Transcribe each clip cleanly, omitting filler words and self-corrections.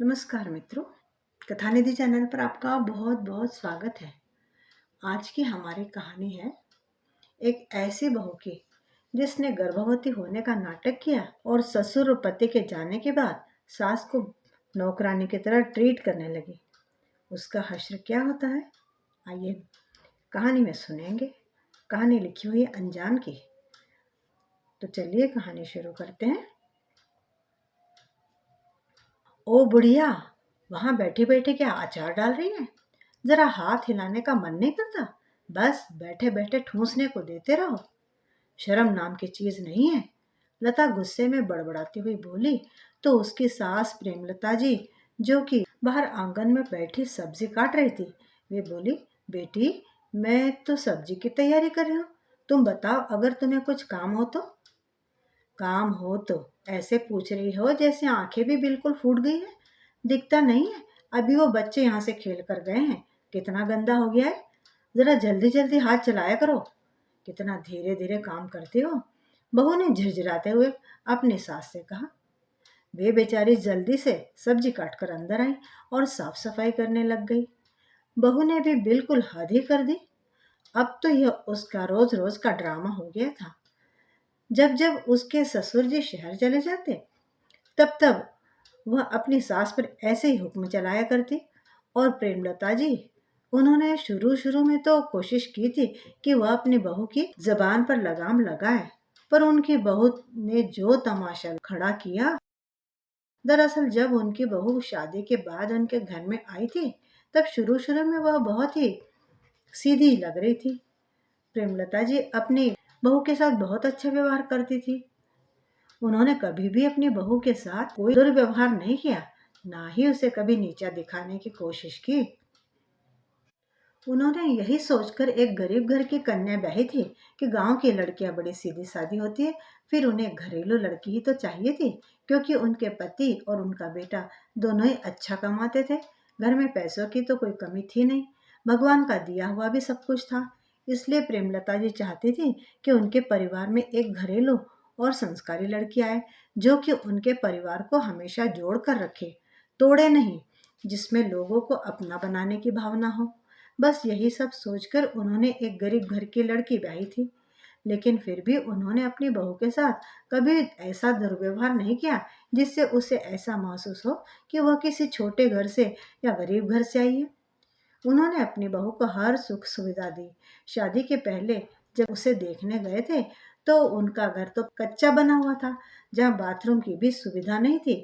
नमस्कार मित्रों, कथानिधि चैनल पर आपका बहुत बहुत स्वागत है। आज की हमारी कहानी है एक ऐसी बहू की जिसने गर्भवती होने का नाटक किया और ससुर और पति के जाने के बाद सास को नौकरानी की तरह ट्रीट करने लगी। उसका हश्र क्या होता है, आइए कहानी में सुनेंगे। कहानी लिखी हुई है अनजान की। तो चलिए कहानी शुरू करते हैं। ओ बुढ़िया, वहां बैठी बैठे क्या अचार डाल रही है? जरा हाथ हिलाने का मन नहीं करता? बस बैठे बैठे ठूसने को देते रहो। शर्म नाम की चीज नहीं है। लता गुस्से में बड़बड़ाती हुई बोली तो उसकी सास प्रेमलता जी, जो कि बाहर आंगन में बैठी सब्जी काट रही थी, वे बोली, बेटी मैं तो सब्जी की तैयारी कर रही हूँ, तुम बताओ अगर तुम्हें कुछ काम हो तो। काम हो तो ऐसे पूछ रही हो जैसे आंखें भी बिल्कुल फूट गई है। दिखता नहीं है अभी वो बच्चे यहाँ से खेल कर गए हैं। कितना गंदा हो गया है। जरा जल्दी जल्दी हाथ चलाया करो। कितना धीरे धीरे काम करती हो। बहू ने झिझराते हुए अपनी सास से कहा। वे बेचारी जल्दी से सब्जी काट कर अंदर आई और साफ सफाई करने लग गई। बहू ने भी बिल्कुल हद ही कर दी। अब तो यह उसका रोज रोज का ड्रामा हो गया था। जब जब उसके ससुर जी शहर चले जाते तब तब वह अपनी सास पर ऐसे ही हुक्म चलाया करती। और प्रेमलता जी, उन्होंने शुरू शुरू में तो कोशिश की थी कि वह अपनी बहू की जबान पर लगाम लगाए, पर उनकी बहू ने जो तमाशा खड़ा किया। दरअसल जब उनकी बहू शादी के बाद उनके घर में आई थी तब शुरू शुरू में वह बहुत ही सीधी लग रही थी। प्रेमलता जी अपनी बहू के साथ बहुत अच्छा व्यवहार करती थी। उन्होंने कभी भी अपनी बहू के साथ कोई दुर्व्यवहार नहीं किया, ना ही उसे कभी नीचा दिखाने की कोशिश की। उन्होंने यही सोचकर एक गरीब घर की कन्या ब्याही थी कि गांव की लड़कियां बड़ी सीधी सादी होती है, फिर उन्हें घरेलू लड़की ही तो चाहिए थी, क्योंकि उनके पति और उनका बेटा दोनों ही अच्छा कमाते थे। घर में पैसों की तो कोई कमी थी नहीं, भगवान का दिया हुआ भी सब कुछ था। इसलिए प्रेमलता जी चाहती थी कि उनके परिवार में एक घरेलू और संस्कारी लड़की आए, जो कि उनके परिवार को हमेशा जोड़ कर रखे, तोड़े नहीं, जिसमें लोगों को अपना बनाने की भावना हो। बस यही सब सोचकर उन्होंने एक गरीब घर की लड़की ब्याही थी। लेकिन फिर भी उन्होंने अपनी बहू के साथ कभी ऐसा दुर्व्यवहार नहीं किया जिससे उसे ऐसा महसूस हो कि वह किसी छोटे घर से या गरीब घर से आई है। उन्होंने अपनी बहू को हर सुख सुविधा दी। शादी के पहले जब उसे देखने गए थे तो उनका घर तो कच्चा बना हुआ था, जहाँ बाथरूम की भी सुविधा नहीं थी।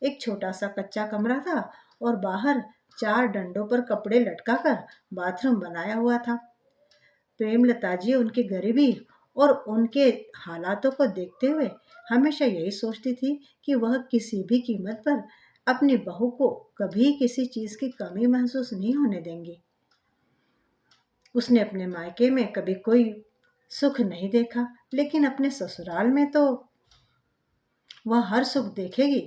एक छोटा सा कच्चा कमरा था और बाहर चार डंडों पर कपड़े लटकाकर बाथरूम बनाया हुआ था। प्रेमलता जी उनकी गरीबी और उनके हालातों को देखते हुए हमेशा यही सोचती थी कि वह किसी भी कीमत पर अपनी बहू को कभी किसी चीज की कमी महसूस नहीं होने देंगी। उसने अपने मायके में कभी कोई सुख नहीं देखा, लेकिन अपने ससुराल में तो वह हर सुख देखेगी।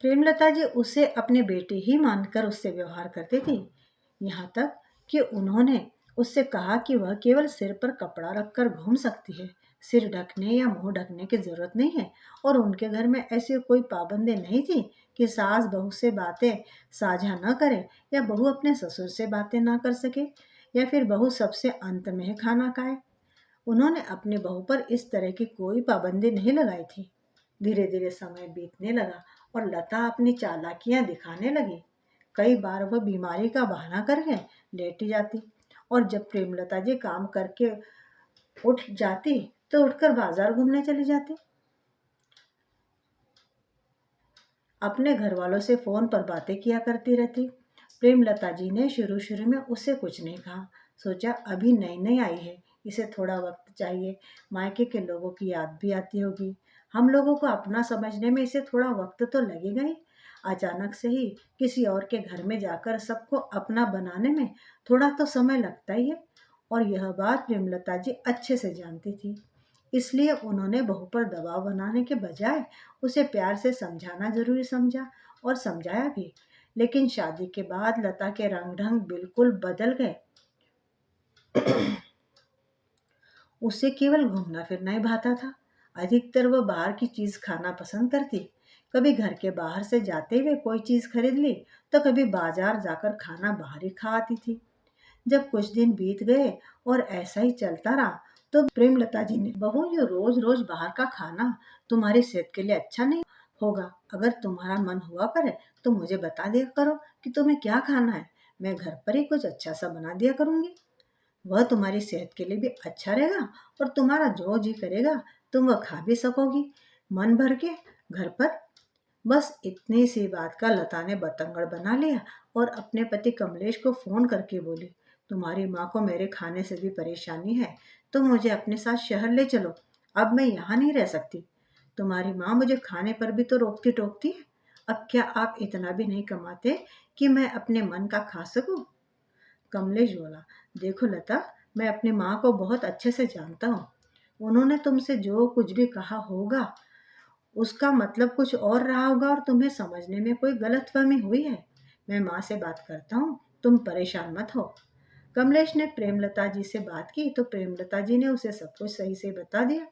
प्रेमलता जी उसे अपने बेटे ही मानकर उससे व्यवहार करती थी। यहाँ तक कि उन्होंने उससे कहा कि वह केवल सिर पर कपड़ा रखकर घूम सकती है, सिर ढकने या मुंह ढकने की जरूरत नहीं है। और उनके घर में ऐसी कोई पाबंदी नहीं थी कि सास बहू से बातें साझा न करे, या बहू अपने ससुर से बातें ना कर सके, या फिर बहू सबसे अंत में ही खाना खाए। उन्होंने अपनी बहू पर इस तरह की कोई पाबंदी नहीं लगाई थी। धीरे धीरे समय बीतने लगा और लता अपनी चालाकियां दिखाने लगी। कई बार वह बीमारी का बहाना करके लेट जाती, और जब प्रेमलता जी काम करके उठ जाती तो उठकर बाजार घूमने चली जाती। अपने घर वालों से फोन पर बातें किया करती रहती। प्रेमलता जी ने शुरू शुरू में उसे कुछ नहीं कहा। सोचा अभी नई नई आई है, इसे थोड़ा वक्त चाहिए, मायके के लोगों की याद भी आती होगी, हम लोगों को अपना समझने में इसे थोड़ा वक्त तो लगेगा ही। अचानक से ही किसी और के घर में जाकर सबको अपना बनाने में थोड़ा तो समय लगता ही है। और यह बात प्रेमलता जी अच्छे से जानती थी। इसलिए उन्होंने बहू पर दबाव बनाने के बजाय उसे प्यार से समझाना जरूरी समझा, और समझाया भी। लेकिन शादी के बाद लता के रंग ढंग बिल्कुल बदल गए। उसे केवल घूमना फिरना ही भाता था। अधिकतर वह बाहर की चीज खाना पसंद करती। कभी घर के बाहर से जाते हुए कोई चीज खरीद ली, तो कभी बाजार जाकर खाना बाहर ही खा आती थी। जब कुछ दिन बीत गए और ऐसा ही चलता रहा, तो प्रेमलता जी ने, बहू ये रोज रोज बाहर का खाना तुम्हारी सेहत के लिए अच्छा नहीं होगा। अगर तुम्हारा मन हुआ करे तो मुझे बता दिया करो कि तुम्हें क्या खाना है, मैं घर पर ही कुछ अच्छा सा बना दिया करूंगी। वह तुम्हारी सेहत के लिए भी अच्छा रहेगा और तुम्हारा जो जी करेगा तुम वह खा भी सकोगी मन भर के घर पर। बस इतनी सी बात का लता ने बतंगड़ बना लिया और अपने पति कमलेश को फोन करके बोली, तुम्हारी माँ को मेरे खाने से भी परेशानी है, तो मुझे अपने साथ शहर ले चलो। अब मैं यहाँ नहीं रह सकती। तुम्हारी माँ मुझे खाने पर भी तो रोकती टोकती है। अब क्या आप इतना भी नहीं कमाते कि मैं अपने मन का खा सकूं? कमलेश बोला, देखो लता, मैं अपनी माँ को बहुत अच्छे से जानता हूँ। उन्होंने तुमसे जो कुछ भी कहा होगा उसका मतलब कुछ और रहा होगा और तुम्हें समझने में कोई गलतफहमी हुई है। मैं माँ से बात करता हूँ, तुम परेशान मत हो। कमलेश ने प्रेमलता जी से बात की तो प्रेमलता जी ने उसे सब कुछ सही से बता दिया।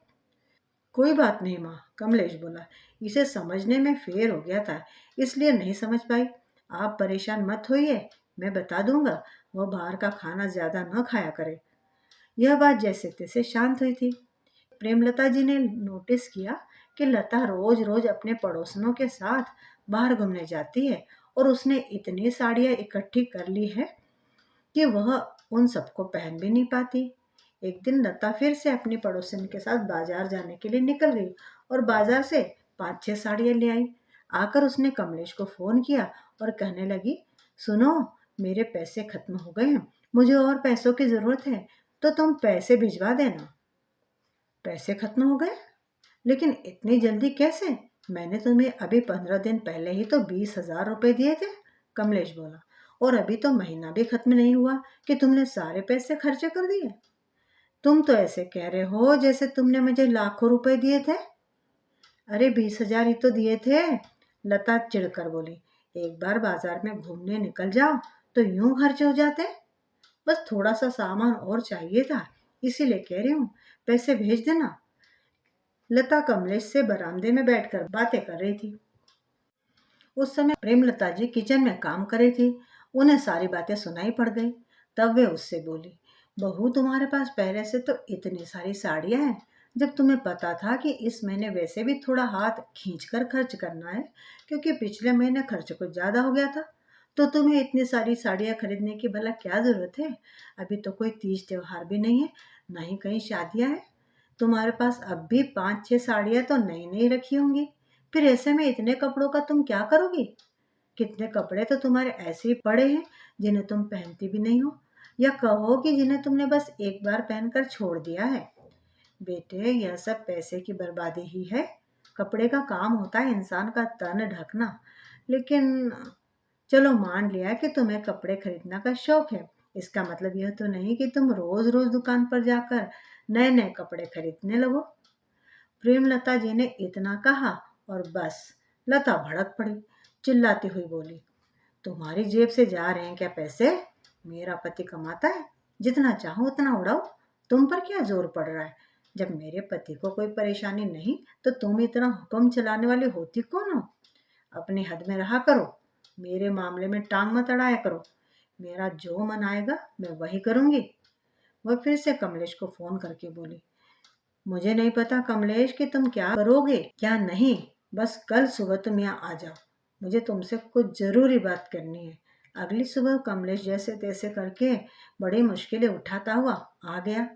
कोई बात नहीं माँ, कमलेश बोला, इसे समझने में फेर हो गया था, इसलिए नहीं समझ पाई। आप परेशान मत होइए, मैं बता दूंगा वो बाहर का खाना ज्यादा न खाया करे। यह बात जैसे तैसे शांत हुई थी। प्रेमलता जी ने नोटिस किया कि लता रोज रोज अपने पड़ोसनों के साथ बाहर घूमने जाती है और उसने इतनी साड़ियां इकट्ठी कर ली है कि वह उन सबको पहन भी नहीं पाती। एक दिन लता फिर से अपनी पड़ोसन के साथ बाजार जाने के लिए निकल गई और बाजार से 5-6 साड़ियां ले आई। आकर उसने कमलेश को फोन किया और कहने लगी, सुनो, मेरे पैसे खत्म हो गए हैं, मुझे और पैसों की जरूरत है, तो तुम पैसे भिजवा देना। पैसे खत्म हो गए? लेकिन इतनी जल्दी कैसे? मैंने तुम्हें अभी 15 दिन पहले ही तो 20,000 रुपए दिए थे, कमलेश बोला। और अभी तो महीना भी खत्म नहीं हुआ कि तुमने सारे पैसे खर्चे कर दिए। तुम तो ऐसे कह रहे हो जैसे तुमने मुझे लाखों रुपए दिए थे। अरे 20,000 ही तो दिए थे, लता चिढ़कर बोली। एक बार बाजार में घूमने निकल जाओ तो यूं खर्च हो जाते। बस थोड़ा सा सामान और चाहिए था, इसीलिए कह रही हूँ, पैसे भेज देना। लता कमलेश से बरामदे में बैठकर बातें कर रही थी। उस समय प्रेमलता जी किचन में काम कर रही थी। उन्हें सारी बातें सुनाई पड़ गई। तब वे उससे बोली, बहू तुम्हारे पास पहले से तो इतनी सारी साड़ियां हैं, जब तुम्हें पता था कि इस महीने वैसे भी थोड़ा हाथ खींच कर खर्च करना है क्योंकि पिछले महीने खर्च कुछ ज्यादा हो गया था, तो तुम्हें इतनी सारी साड़ियां खरीदने की भला क्या जरूरत है? अभी तो कोई तीज त्योहार भी नहीं है, ना ही कहीं शादियां हैं। तुम्हारे पास अब भी 5-6 साड़ियां तो नई नई रखी होंगी। फिर ऐसे में इतने कपड़ों का तुम क्या करोगी? कितने कपड़े तो तुम्हारे ऐसे ही पड़े हैं जिन्हें तुम पहनती भी नहीं हो, या कहो कि जिन्हें तुमने बस एक बार पहनकर छोड़ दिया है। बेटे, यह सब पैसे की बर्बादी ही है। कपड़े का काम होता है इंसान का तन ढकना। लेकिन चलो, मान लिया कि तुम्हें कपड़े खरीदने का शौक है, इसका मतलब यह तो नहीं कि तुम रोज रोज दुकान पर जाकर नए नए कपड़े खरीदने लगो। प्रेमलता जी ने इतना कहा और बस। लता भड़क पड़ी, चिल्लाती हुई बोली, तुम्हारी जेब से जा रहे हैं क्या पैसे? मेरा पति कमाता है, जितना चाहो उतना उड़ाओ, तुम पर क्या जोर पड़ रहा है? जब मेरे पति को कोई परेशानी नहीं तो तुम इतना हुक्म चलाने वाली होती कौन हो? अपनी हद में रहा करो, मेरे मामले में टांग मत अड़ाया करो। मेरा जो मन आएगा मैं वही करूंगी। वह फिर से कमलेश को फोन करके बोली, मुझे नहीं पता कमलेश कि तुम क्या करोगे क्या नहीं, बस कल सुबह तुम यहाँ आ जाओ, मुझे तुमसे कुछ जरूरी बात करनी है। अगली सुबह कमलेश जैसे तैसे करके बड़ी मुश्किलें उठाता हुआ आ गया।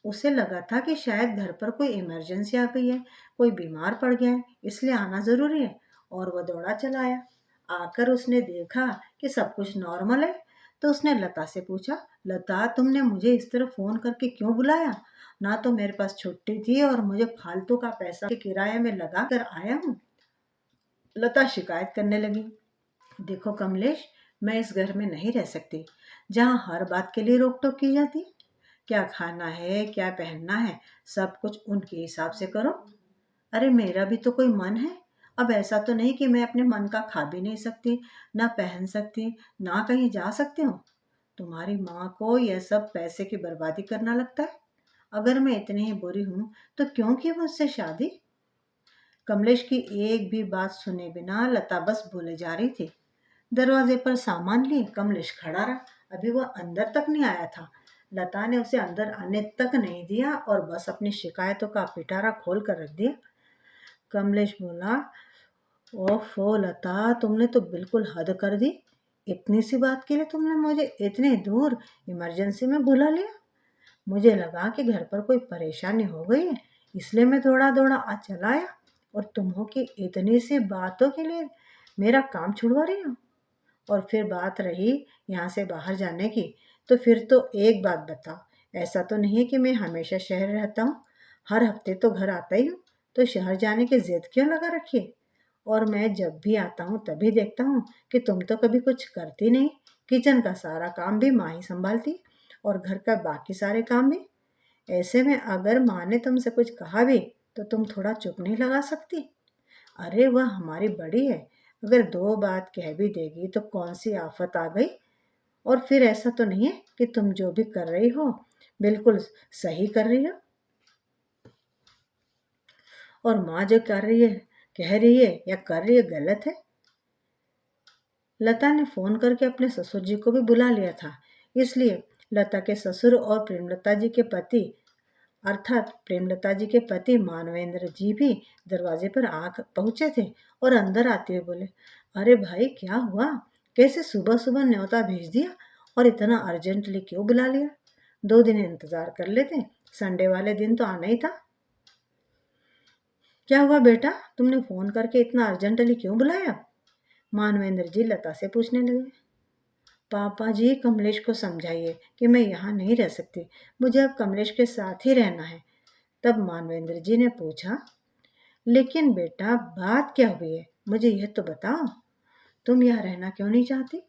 उसे लगा था कि शायद घर पर कोई इमरजेंसी आ गई है, कोई बीमार पड़ गया है, इसलिए आना जरूरी है, और वह दौड़ा चला आया। आकर उसने देखा कि सब कुछ नॉर्मल है, तो उसने लता से पूछा, लता, तुमने मुझे इस तरह फोन करके क्यों बुलाया? ना तो मेरे पास छुट्टी थी और मुझे फालतू का पैसा के किराए में लगा कर आया हूँ। लता शिकायत करने लगी, देखो कमलेश, मैं इस घर में नहीं रह सकती जहाँ हर बात के लिए रोक टोक की जाती। क्या खाना है, क्या पहनना है, सब कुछ उनके हिसाब से करो। अरे मेरा भी तो कोई मन है। अब ऐसा तो नहीं कि मैं अपने मन का खा भी नहीं सकती, ना पहन सकती, ना कहीं जा सकती हूँ। तुम्हारी माँ को यह सब पैसे की बर्बादी करना लगता है। अगर मैं इतनी ही बुरी हूं तो क्यों की मुझसे शादी? कमलेश की एक भी बात सुने बिना लता बस बोले जा रही थी। दरवाजे पर सामान लिए कमलेश खड़ा रहा। अभी वह अंदर तक नहीं आया था। लता ने उसे अंदर आने तक नहीं दिया और बस अपनी शिकायतों का पिटारा खोल कर रख दिया। कमलेश बोला, ओफो लता, तुमने तो बिल्कुल हद कर दी। इतनी सी बात के लिए तुमने मुझे इतनी दूर इमरजेंसी में बुला लिया। मुझे लगा कि घर पर कोई परेशानी हो गई है, इसलिए मैं दौड़ा दौड़ा आ चला आया, और तुम हो कि इतनी सी बातों के लिए मेरा काम छुड़वा रही हो। और फिर बात रही यहाँ से बाहर जाने की, तो फिर तो एक बात बताओ, ऐसा तो नहीं है कि मैं हमेशा शहर रहता हूँ, हर हफ्ते तो घर आता ही हूँ, तो शहर जाने की जिद क्यों लगा रखी है? और मैं जब भी आता हूँ तभी देखता हूँ कि तुम तो कभी कुछ करती नहीं। किचन का सारा काम भी माँ ही संभालती, और घर का बाकी सारे काम भी। ऐसे में अगर माँ ने तुमसे कुछ कहा भी तो तुम थोड़ा चुप नहीं लगा सकती? अरे वह हमारी बड़ी है, अगर दो बात कह भी देगी तो कौन सी आफत आ गई? और फिर ऐसा तो नहीं है कि तुम जो भी कर रही हो बिल्कुल सही कर रही हो, और माँ जो कर रही है, कह रही है या कर रही है, गलत है। लता ने फोन करके अपने ससुर जी को भी बुला लिया था, इसलिए लता के ससुर और प्रेमलता जी के पति अर्थात प्रेमलता जी के पति मानवेंद्र जी भी दरवाजे पर आ पहुंचे थे, और अंदर आते हुए बोले, अरे भाई क्या हुआ? कैसे सुबह सुबह न्योता भेज दिया, और इतना अर्जेंटली क्यों बुला लिया? 2 दिन इंतजार कर लेते, संडे वाले दिन तो आना ही था। क्या हुआ बेटा, तुमने फोन करके इतना अर्जेंटली क्यों बुलाया? मानवेंद्र जी लता से पूछने लगे। पापा जी, कमलेश को समझाइए कि मैं यहाँ नहीं रह सकती, मुझे अब कमलेश के साथ ही रहना है। तब मानवेंद्र जी ने पूछा, लेकिन बेटा बात क्या हुई है, मुझे यह तो बताओ, तुम यहाँ रहना क्यों नहीं चाहती?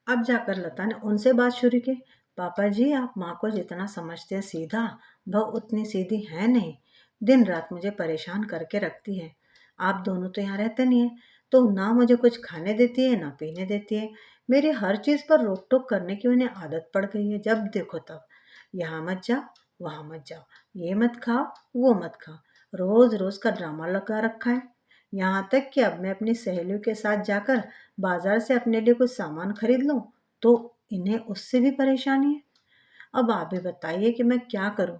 अब जाकर लता ने उनसे बात शुरू की। पापा जी, आप माँ को जितना समझते हैं सीधा, वह उतनी सीधी है नहीं। दिन रात मुझे परेशान करके रखती है। आप दोनों तो यहाँ रहते नहीं है, तो ना मुझे कुछ खाने देती है ना पीने देती है। मेरी हर चीज़ पर रोक टोक करने की उन्हें आदत पड़ गई है, जब देखो तब यहाँ मत जाओ, वहाँ मत जाओ, ये मत खाओ, वो मत खाओ, रोज रोज का ड्रामा लगा रखा है। यहाँ तक कि अब मैं अपनी सहेलियों के साथ जाकर बाजार से अपने लिए कुछ सामान खरीद लूं तो इन्हें उससे भी परेशानी है। अब आप भी बताइए कि मैं क्या करूं?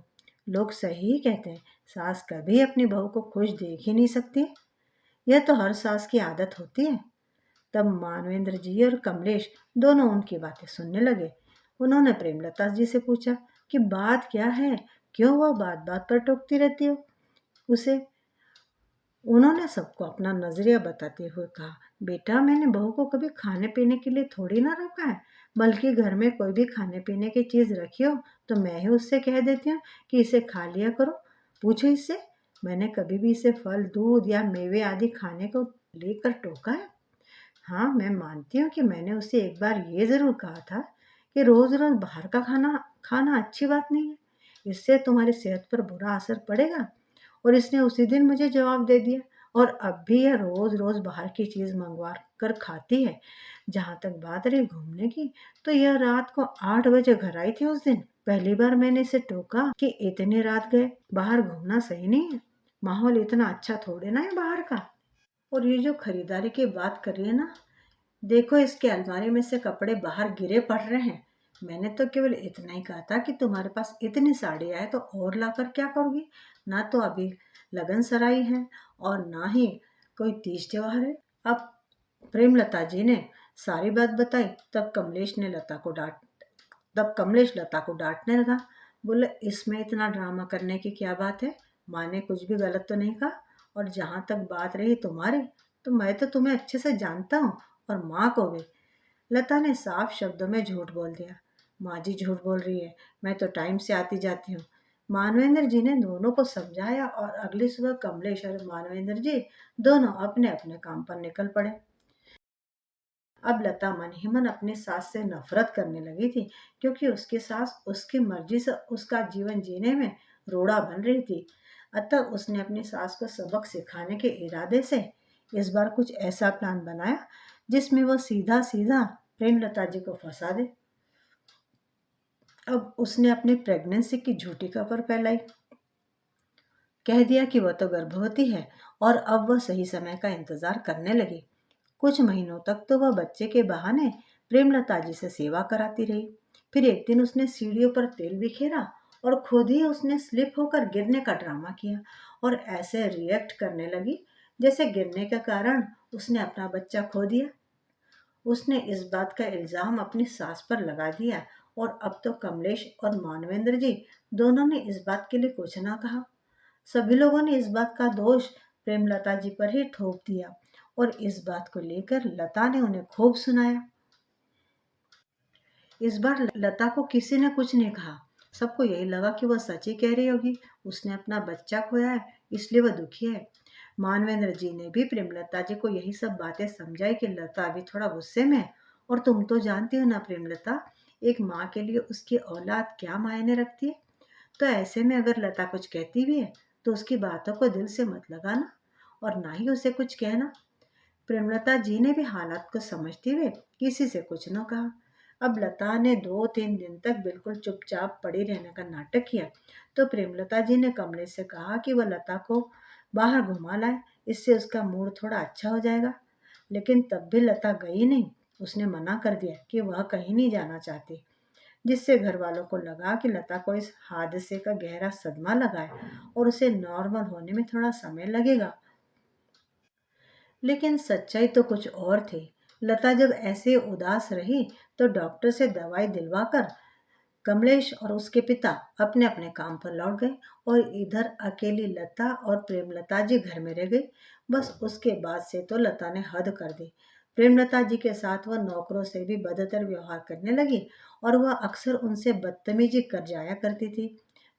लोग सही ही कहते हैं, सास कभी अपनी बहू को खुश देख ही नहीं सकती। यह तो हर सास की आदत होती है। तब मानवेंद्र जी और कमलेश दोनों उनकी बातें सुनने लगे। उन्होंने प्रेमलता जी से पूछा कि बात क्या है, क्यों वह बात बात पर टोकती रहती हो उसे? उन्होंने सबको अपना नजरिया बताते हुए कहा, बेटा मैंने बहू को कभी खाने पीने के लिए थोड़ी ना रोका है, बल्कि घर में कोई भी खाने पीने की चीज रखी हो तो मैं ही उससे कह देती हूँ कि इसे खा लिया करो। पूछो इससे, मैंने कभी भी इसे फल दूध या मेवे आदि खाने को लेकर टोका है? हाँ, मैं मानती हूँ कि मैंने उसे एक बार ये ज़रूर कहा था कि रोज़ रोज़ बाहर का खाना खाना अच्छी बात नहीं है, इससे तुम्हारी सेहत पर बुरा असर पड़ेगा। और इसने उसी दिन मुझे जवाब दे दिया, और अब भी यह रोज़ रोज़ बाहर की चीज़ मंगवा कर खाती है। जहाँ तक बात रही घूमने की, तो यह रात को 8 बजे घर आई थी उस दिन। पहली बार मैंने इसे टोका कि इतनी रात गए बाहर घूमना सही नहीं है, माहौल इतना अच्छा थोड़े ना है बाहर का। और ये जो खरीदारी की बात कर रही है ना, देखो इसके अलमारी में से कपड़े बाहर गिरे पड़ रहे हैं। मैंने तो केवल इतना ही कहा था कि तुम्हारे पास इतनी साड़ियाँ है तो और लाकर क्या करोगी? ना तो अभी लगन सराई है और ना ही कोई तीज त्योहार है। अब प्रेमलता जी ने सारी बात बताई। तब कमलेश लता को डांटने लगा। बोले, इसमें इतना ड्रामा करने की क्या बात है? माँ ने कुछ भी गलत तो नहीं कहा। और जहाँ तक बात रही तुम्हारी, तो मैं तो तुम्हें अच्छे से जानता हूँ, और माँ को भी। लता ने साफ शब्दों में झूठ बोल दिया। माँ जी झूठ बोल रही है, मैं तो टाइम से आती जाती हूँ। मानवेंद्र जी ने दोनों को समझाया, और अगली सुबह कमलेश और मानवेंद्र जी दोनों अपने अपने काम पर निकल पड़े। अब लता मन ही मन अपनी सास से नफरत करने लगी थी, क्योंकि उसकी सास उसकी मर्जी से उसका जीवन जीने में रोड़ा बन रही थी। अतः उसने अपनी सास को सबक सिखाने के इरादे से इस बार कुछ ऐसा प्लान बनाया जिसमें वह सीधा सीधा प्रेमलता जी को फंसा दे। अब उसने अपनी प्रेगनेंसी की झूठी खबर फैलाई। कह दिया कि वह तो गर्भवती है और अब वह सही समय का इंतजार करने लगी। कुछ महीनों तक तो वह बच्चे के बहाने प्रेमलता जी से सेवा कराती रही। फिर एक दिन उसने सीढ़ियों पर तेल बिखेरा और खुद ही उसने स्लिप होकर गिरने का ड्रामा किया और ऐसे रिएक्ट करने लगी जैसे गिरने के कारण उसने अपना बच्चा खो दिया। उसने इस बात का इल्जाम अपनी सास पर लगा दिया और अब तो कमलेश और मानवेंद्र जी दोनों ने इस बात के लिए कुछ ना कहा। सभी लोगों ने इस बात का दोष प्रेमलता जी पर ही ठोक दिया और इस बात को लेकर लता ने उन्हें खूब सुनाया। इस बार लता को किसी ने कुछ नहीं कहा। सबको यही लगा कि वह सच ही कह रही होगी। उसने अपना बच्चा खोया है इसलिए वह दुखी है। मानवेंद्र जी ने भी प्रेमलता जी को यही सब बातें समझाई कि लता अभी थोड़ा गुस्से में है और तुम तो जानती हो ना प्रेमलता, एक माँ के लिए उसकी औलाद क्या मायने रखती है। तो ऐसे में अगर लता कुछ कहती भी है तो उसकी बातों को दिल से मत लगाना और ना ही उसे कुछ कहना। प्रेमलता जी ने भी हालात को समझते हुए किसी से कुछ न कहा। अब लता ने 2-3 दिन तक बिल्कुल चुपचाप पड़ी रहने का नाटक किया तो प्रेमलता जी ने कमलेश से कहा कि वह लता को बाहर घुमा लाए, इससे उसका मूड थोड़ा अच्छा हो जाएगा। लेकिन तब भी लता गई नहीं। उसने मना कर दिया कि वह कहीं नहीं जाना चाहती, जिससे घर वालों को लगा कि लता को इस हादसे का गहरा सदमा लगा है और उसे नॉर्मल होने में थोड़ा समय लगेगा। लेकिन सच्चाई तो कुछ और थी। लता जब ऐसे उदास रही तो डॉक्टर से दवाई दिलवाकर कमलेश और उसके पिता अपने अपने काम पर लौट गए और इधर अकेली लता और प्रेमलता जी घर में रह गई। बस उसके बाद से तो लता ने हद कर दी। प्रेमलता जी के साथ वह नौकरों से भी बदतर व्यवहार करने लगी और वह अक्सर उनसे बदतमीजी कर जाया करती थी।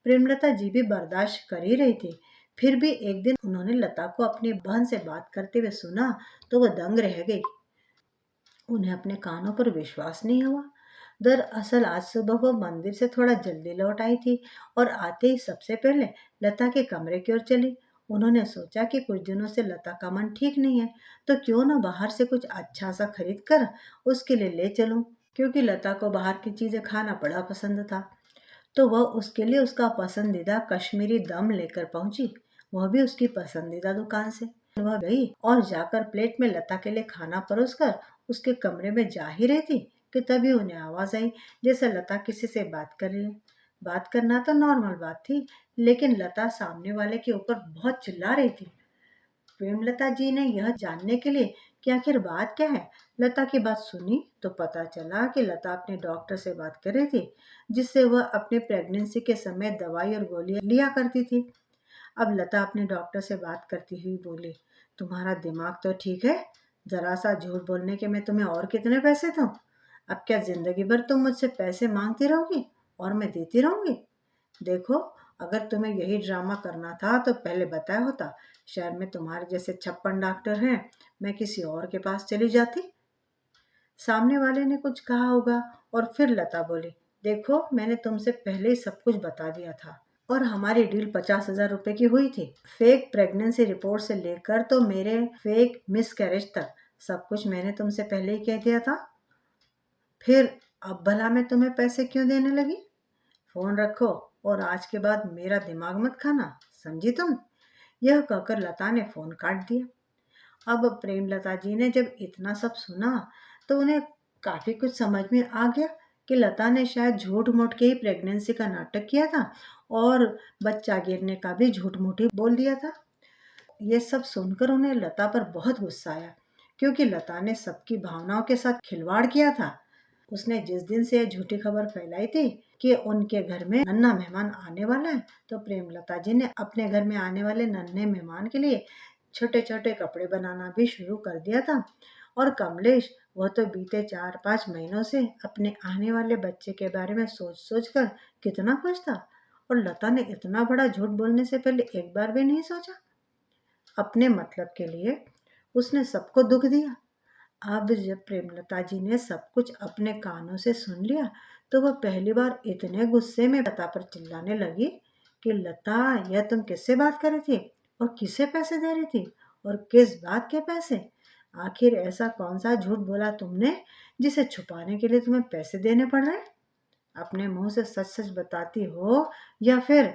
प्रेमलता जी भी बर्दाश्त कर ही रही थी। फिर भी एक दिन उन्होंने लता को अपनी बहन से बात करते हुए सुना तो वह दंग रह गई। उन्हें अपने कानों पर विश्वास नहीं हुआ। दरअसल आज सुबह वो मंदिर से थोड़ा जल्दी लौट आई थी और आते ही सबसे पहले लता के कमरे की ओर चली। उन्होंने सोचा कि कुछ दिनों से लता का मन ठीक नहीं है तो क्यों ना बाहर से कुछ अच्छा सा खरीद कर उसके लिए ले चलूं, क्योंकि लता को बाहर की चीजें खाना बड़ा पसंद था। तो वह उसके लिए उसका पसंदीदा कश्मीरी दम लेकर पहुंची, वह भी उसकी पसंदीदा दुकान से। वह गई और जाकर प्लेट में लता के लिए खाना परोसकर उसके कमरे में जा ही रही थी कि तभी उन्हें आवाज आई जैसे लता किसी से बात कर रही है। बात करना तो नॉर्मल बात थी, लेकिन लता सामने वाले के ऊपर बहुत चिल्ला रही थी। प्रेमलता जी ने यह जानने के लिए कि आखिर बात क्या है, लता की बात सुनी तो पता चला कि लता अपने डॉक्टर से बात कर रही थी, जिससे वह अपने प्रेगनेंसी के समय दवाई और गोलियां लिया करती थी। अब लता अपने डॉक्टर से बात करती हुई बोली, तुम्हारा दिमाग तो ठीक है? जरा सा झूठ बोलने के मैं तुम्हें और कितने पैसे दूं? अब क्या जिंदगी भर तुम मुझसे पैसे मांगती रहोगी और मैं देती रहूंगी? देखो, अगर तुम्हें यही ड्रामा करना था तो पहले बताया होता। शहर में तुम्हारे जैसे 56 डॉक्टर हैं, मैं किसी और के पास चली जाती। सामने वाले ने कुछ कहा होगा और फिर लता बोली, देखो मैंने तुमसे पहले ही सब कुछ बता दिया था और हमारी डील 50,000 रुपए की हुई थी। फेक प्रेगनेंसी रिपोर्ट से लेकर तो मेरे फेक मिस कैरेज तक सब कुछ मैंने तुमसे पहले ही कह दिया था। फिर अब भला मैं तुम्हें पैसे क्यों देने लगी? फोन रखो और आज के बाद मेरा दिमाग मत खाना, समझी तुम? यह कहकर लता ने फोन काट दिया। अब प्रेमलता जी ने जब इतना सब सुना तो उन्हें काफी कुछ समझ में आ गया कि लता ने शायद झूठ मूठ के ही प्रेगनेंसी का नाटक किया था और बच्चा गिरने का भी झूठ मूठ ही बोल दिया था। ये सब सुनकर उन्हें लता पर बहुत गुस्सा आया, क्योंकि लता ने सबकी भावनाओं के साथ खिलवाड़ किया था। उसने जिस दिन से यह झूठी खबर फैलाई थी कि उनके घर में नन्हा मेहमान आने वाला है, तो प्रेमलता जी ने अपने घर में आने वाले नन्हे मेहमान के लिए छोटे छोटे कपड़े बनाना भी शुरू कर दिया था। और कमलेश, वह तो बीते 4-5 महीनों से अपने आने वाले बच्चे के बारे में सोच सोच कर कितना खुश था, और लता ने इतना बड़ा झूठ बोलने से पहले एक बार भी नहीं सोचा। अपने मतलब के लिए उसने सबको दुख दिया। अब जब प्रेमलता जी ने सब कुछ अपने कानों से सुन लिया तो वह पहली बार इतने गुस्से में लता पर चिल्लाने लगी कि लता, यह तुम किससे बात कर रही थी और किसे पैसे दे रही थी और किस बात के पैसे? आखिर ऐसा कौन सा झूठ बोला तुमने जिसे छुपाने के लिए तुम्हें पैसे देने पड़ रहे हैं? अपने मुंह से सच सच बताती हो या फिर?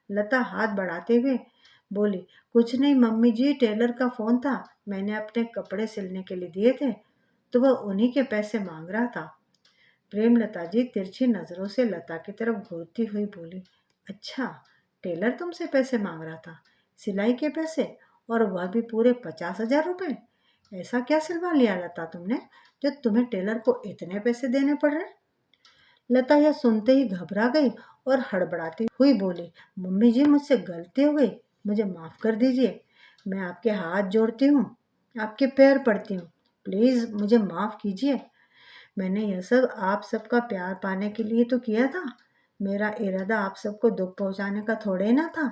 लता हाथ बढ़ाते हुए बोली, कुछ नहीं मम्मी जी, टेलर का फ़ोन था, मैंने अपने कपड़े सिलने के लिए दिए थे, तो वह उन्हीं के पैसे मांग रहा था। प्रेमलता जी तिरछी नज़रों से लता की तरफ घूरती हुई बोली, अच्छा, टेलर तुमसे पैसे मांग रहा था, सिलाई के पैसे, और वह भी पूरे 50,000 रुपये? ऐसा क्या सिलवा लिया लता तुमने, जो तुम्हें टेलर को इतने पैसे देने पड़ रहे? लता यह सुनते ही घबरा गई और हड़बड़ाती हुई बोली, मम्मी जी मुझसे गलती हो गई, मुझे माफ़ कर दीजिए, मैं आपके हाथ जोड़ती हूँ, आपके पैर पड़ती हूँ, प्लीज़ मुझे माफ़ कीजिए। मैंने यह सब आप सबका प्यार पाने के लिए तो किया था, मेरा इरादा आप सबको दुख पहुंचाने का थोड़े ही ना था।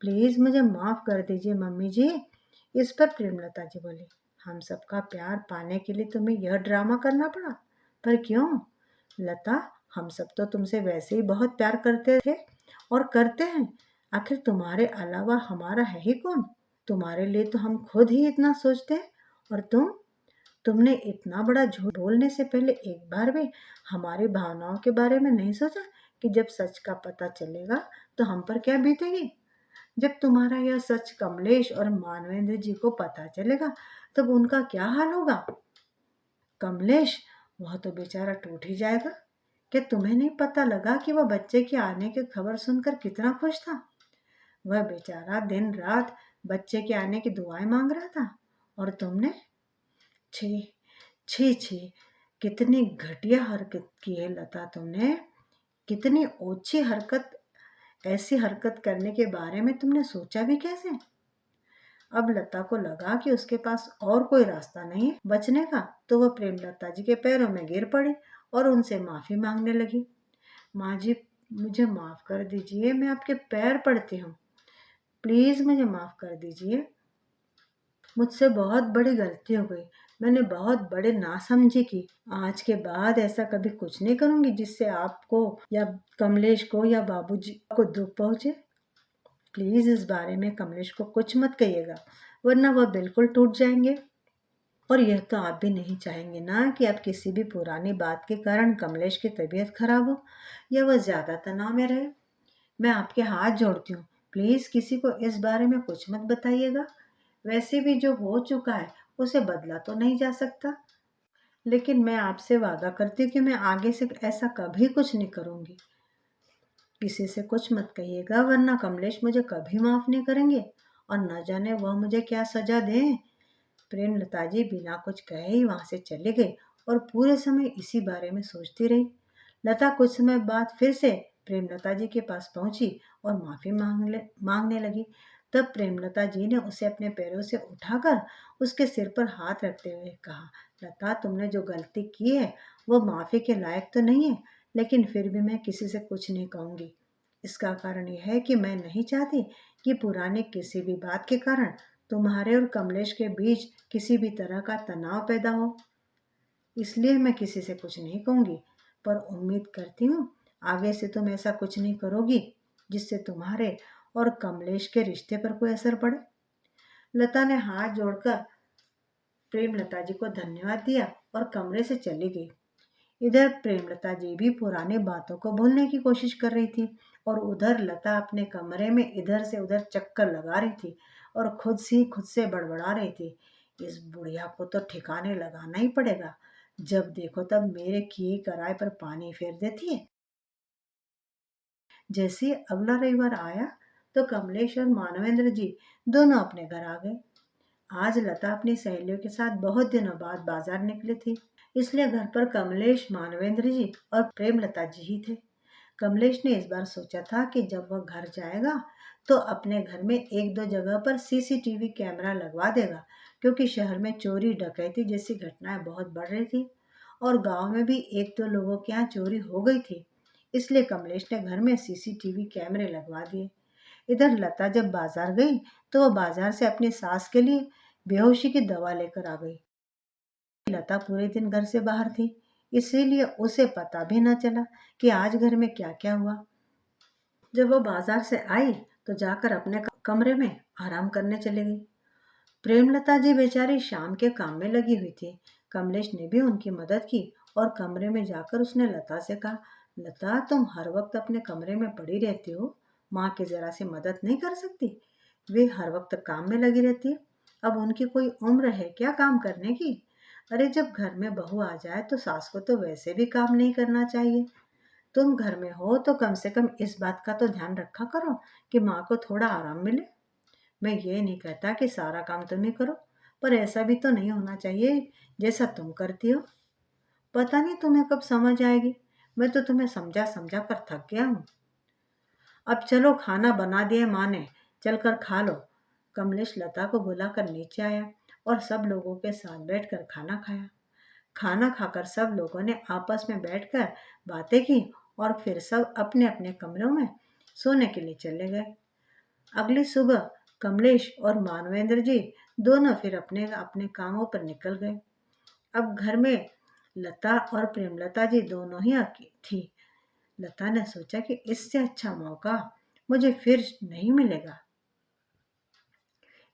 प्लीज़ मुझे माफ़ कर दीजिए मम्मी जी। इस पर प्रेमलता जी बोली, हम सबका प्यार पाने के लिए तुम्हें यह ड्रामा करना पड़ा, पर क्यों? लता, हम सब तो तुमसे वैसे ही बहुत प्यार करते थे और करते हैं, आखिर तुम्हारे अलावा हमारा है ही कौन? तुम्हारे लिए तो हम खुद ही इतना सोचते हैं, और तुमने इतना बड़ा झूठ बोलने से पहले एक बार भी हमारी भावनाओं के बारे में नहीं सोचा कि जब सच का पता चलेगा तो हम पर क्या बीतेगी? जब तुम्हारा यह सच कमलेश और मानवेंद्र जी को पता चलेगा तब उनका क्या हाल होगा? कमलेश, वह तो बेचारा टूट ही जाएगा। क्या तुम्हें नहीं पता लगा कि वह बच्चे के आने की खबर सुनकर कितना खुश था? वह बेचारा दिन रात बच्चे के आने की दुआएं मांग रहा था, और तुमने, छी, छी छी, कितनी घटिया हरकत की है लता तुमने, कितनी ओछी हरकत, ऐसी हरकत करने के बारे में तुमने सोचा भी कैसे? अब लता को लगा कि उसके पास और कोई रास्ता नहीं बचने का, तो वह प्रेमलता जी के पैरों में गिर पड़ी और उनसे माफी मांगने लगी। माँ जी, मुझे माफ कर दीजिए, मैं आपके पैर पड़ती हूँ, प्लीज मुझे माफ कर दीजिए, मुझसे बहुत बड़ी गलती हो गई, मैंने बहुत बड़े नासमझी की, आज के बाद ऐसा कभी कुछ नहीं करूंगी जिससे आपको या कमलेश को या बाबूजी को दुख पहुंचे। प्लीज इस बारे में कमलेश को कुछ मत कहिएगा, वरना वह बिल्कुल टूट जाएंगे। और यह तो आप भी नहीं चाहेंगे ना कि आप किसी भी पुरानी बात के कारण कमलेश की तबीयत खराब हो या वह ज्यादा तनाव में रहे। मैं आपके हाथ जोड़ती हूँ, प्लीज किसी को इस बारे में कुछ मत बताइएगा। वैसे भी जो हो चुका है उसे बदला तो नहीं जा सकता, लेकिन मैं आपसे वादा करती हूँ कि मैं आगे से ऐसा कभी कुछ नहीं करूँगी। किसी से कुछ मत कहिएगा, वरना कमलेश मुझे कभी माफ़ नहीं करेंगे, और न जाने वह मुझे क्या सजा दें। प्रेमलता जी बिना कुछ कहे ही वहाँ से चली गई और पूरे समय इसी बारे में सोचती रही। लता कुछ समय बाद फिर से प्रेमलता जी के पास पहुंची और माफ़ी मांगने लगी। तब प्रेमलता जी ने उसे अपने पैरों से उठाकर उसके सिर पर हाथ रखते हुए कहा, लता, तुमने जो गलती की है वह माफ़ी के लायक तो नहीं है, लेकिन फिर भी मैं किसी से कुछ नहीं कहूँगी। इसका कारण यह है कि मैं नहीं चाहती कि पुरानी किसी भी बात के कारण तुम्हारे और कमलेश के बीच किसी भी तरह का तनाव पैदा हो, इसलिए मैं किसी से कुछ नहीं कहूँगी। पर उम्मीद करती हूँ आगे से तुम ऐसा कुछ नहीं करोगी जिससे तुम्हारे और कमलेश के रिश्ते पर कोई असर पड़े। लता ने हाथ जोड़कर प्रेमलता जी को धन्यवाद दिया और कमरे से चली गई। इधर प्रेमलता जी भी पुरानी बातों को भूलने की कोशिश कर रही थी, और उधर लता अपने कमरे में इधर से उधर चक्कर लगा रही थी और खुद से बड़बड़ा रही थी, इस बुढ़िया को तो ठिकाने लगाना ही पड़ेगा, जब देखो तब मेरे किए कराए पर पानी फेर देती है। जैसे ही अगला रविवार आया तो कमलेश और मानवेंद्र जी दोनों अपने घर आ गए। आज लता अपनी सहेलियों के साथ बहुत दिनों बाद बाजार निकली थी, इसलिए घर पर कमलेश, मानवेंद्र जी और प्रेमलता जी ही थे। कमलेश ने इस बार सोचा था कि जब वह घर जाएगा तो अपने घर में एक दो जगह पर सीसीटीवी कैमरा लगवा देगा, क्योंकि शहर में चोरी डकैती जैसी घटनाएं बहुत बढ़ रही थी और गांव में भी एक दो लोगों के यहाँ चोरी हो गई थी, इसलिए कमलेश ने घर में सीसीटीवी कैमरे लगवा दिए। इधर लता जब बाजार गई तो वह बाजार से अपनी सास के लिए बेहोशी की दवा लेकर आ गई। लता पूरे दिन घर से बाहर थी, इसीलिए उसे पता भी न चला कि आज घर में क्या क्या हुआ। जब वो बाजार से आई तो जाकर अपने कमरे में आराम करने चली गई। प्रेमलता जी बेचारी शाम के काम में लगी हुई थी। कमलेश ने भी उनकी मदद की और कमरे में जाकर उसने लता से कहा, लता, तुम हर वक्त अपने कमरे में पड़ी रहती हो, माँ की जरा सी मदद नहीं कर सकती? वे हर वक्त काम में लगी रहती है। अब उनकी कोई उम्र है क्या काम करने की? अरे जब घर में बहू आ जाए तो सास को तो वैसे भी काम नहीं करना चाहिए। तुम घर में हो तो कम से कम इस बात का तो ध्यान रखा करो कि माँ को थोड़ा आराम मिले। मैं ये नहीं कहता कि सारा काम तुम ही करो, पर ऐसा भी तो नहीं होना चाहिए जैसा तुम करती हो। पता नहीं तुम्हें कब समझ आएगी। मैं तो तुम्हें समझा समझा कर थक गया हूँ। अब चलो, खाना बना दिया माँ ने, चलकर खा लो। कमलेश लता को बुलाकर नीचे आया और सब लोगों के साथ बैठकर खाना खाया। खाना खाकर सब लोगों ने आपस में बैठकर बातें की और फिर सब अपने अपने कमरों में सोने के लिए चले गए। अगली सुबह कमलेश और मानवेंद्र जी दोनों फिर अपने अपने कामों पर निकल गए। अब घर में लता और प्रेमलता जी दोनों ही थी। लता ने सोचा कि इससे अच्छा मौका मुझे फिर नहीं मिलेगा।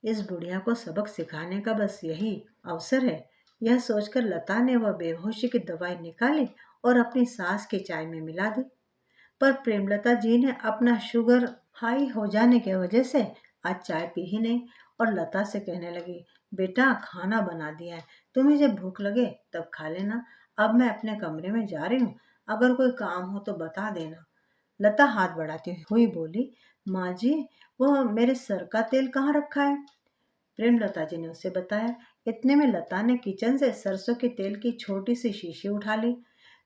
इस बुढ़िया को सबक सिखाने का बस यही अवसर है। यह सोचकर लता ने वह बेहोशी की दवाई निकाली और अपनी सास की चाय में मिला दी। पर प्रेमलता जी ने अपना शुगर हाई हो जाने की वजह से आज चाय पी ही नहीं और लता से कहने लगी, बेटा खाना बना दिया है, तुम्हें जब भूख लगे तब खा लेना। अब मैं अपने कमरे में जा रही हूँ, अगर कोई काम हो तो बता देना। लता हाथ बढ़ाती हुई बोली, माँ जी वह मेरे सर का तेल कहाँ रखा है? प्रेमलता जी ने उसे बताया। इतने में लता ने किचन से सरसों के तेल की छोटी सी शीशी उठा ली।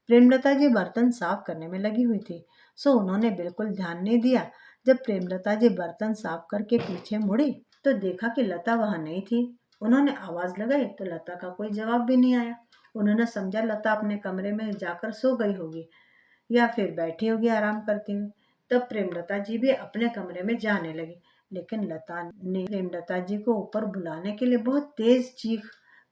प्रेमलता जी बर्तन साफ करने में लगी हुई थी, सो उन्होंने बिल्कुल ध्यान नहीं दिया। जब प्रेमलता जी बर्तन साफ करके पीछे मुड़ी तो देखा कि लता वहां नहीं थी। उन्होंने आवाज लगाई तो लता का कोई जवाब भी नहीं आया। उन्होंने समझा लता अपने कमरे में जाकर सो गई होगी या फिर बैठी होगी आराम करती हुई। तब प्रेमलता जी भी अपने कमरे में जाने लगी, लेकिन लता ने प्रेमलता जी को ऊपर बुलाने के लिए बहुत तेज चीख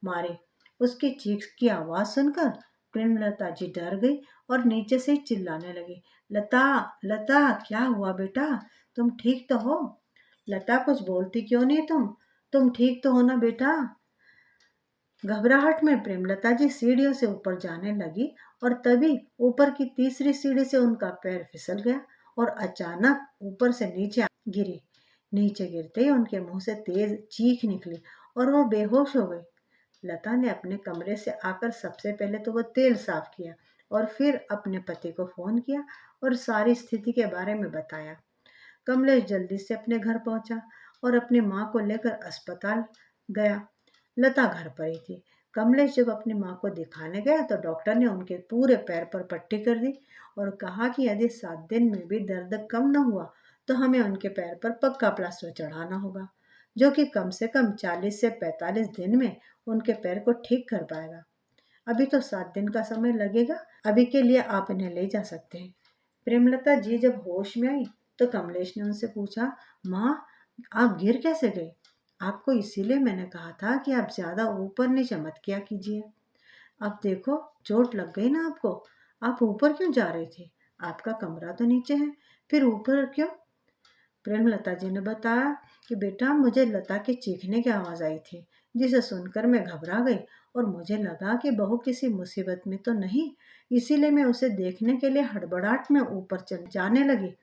मारी। उसकी चीख की आवाज सुनकर प्रेमलता जी डर गई और नीचे से चिल्लाने लगी, लता लता क्या हुआ बेटा, तुम ठीक तो हो? लता कुछ बोलती क्यों नहीं तुम ठीक तो हो ना बेटा? घबराहट में प्रेमलता जी सीढ़ियों से ऊपर जाने लगी और तभी ऊपर की तीसरी सीढ़ी से उनका पैर फिसल गया और अचानक ऊपर से नीचे गिरी। नीचे गिरते ही उनके मुंह से तेज चीख निकली और वो बेहोश हो गई। लता ने अपने कमरे से आकर सबसे पहले तो वो तेल साफ किया और फिर अपने पति को फोन किया और सारी स्थिति के बारे में बताया। कमलेश जल्दी से अपने घर पहुंचा और अपनी माँ को लेकर अस्पताल गया। लता घर पर ही थी। कमलेश जब अपनी माँ को दिखाने गया तो डॉक्टर ने उनके पूरे पैर पर पट्टी कर दी और कहा कि यदि 7 दिन में भी दर्द कम न हुआ तो हमें उनके पैर पर पक्का प्लास्टर चढ़ाना होगा, जो कि कम से कम 40 से 45 दिन में उनके पैर को ठीक कर पाएगा। अभी तो 7 दिन का समय लगेगा, अभी के लिए आप इन्हें ले जा सकते हैं। प्रेमलता जी जब होश में आई तो कमलेश ने उनसे पूछा, माँ आप गिर कैसे गए? आपको इसीलिए मैंने कहा था कि आप ज्यादा ऊपर नीचे मत किया कीजिए। अब देखो चोट लग गई ना आपको, आप ऊपर क्यों जा रहे थे? आपका कमरा तो नीचे है, फिर ऊपर क्यों? प्रेमलता जी ने बताया कि बेटा मुझे लता के चीखने की आवाज आई थी, जिसे सुनकर मैं घबरा गई और मुझे लगा कि बहू किसी मुसीबत में तो नहीं, इसीलिए मैं उसे देखने के लिए हड़बड़ाहट में ऊपर चल जाने लगी।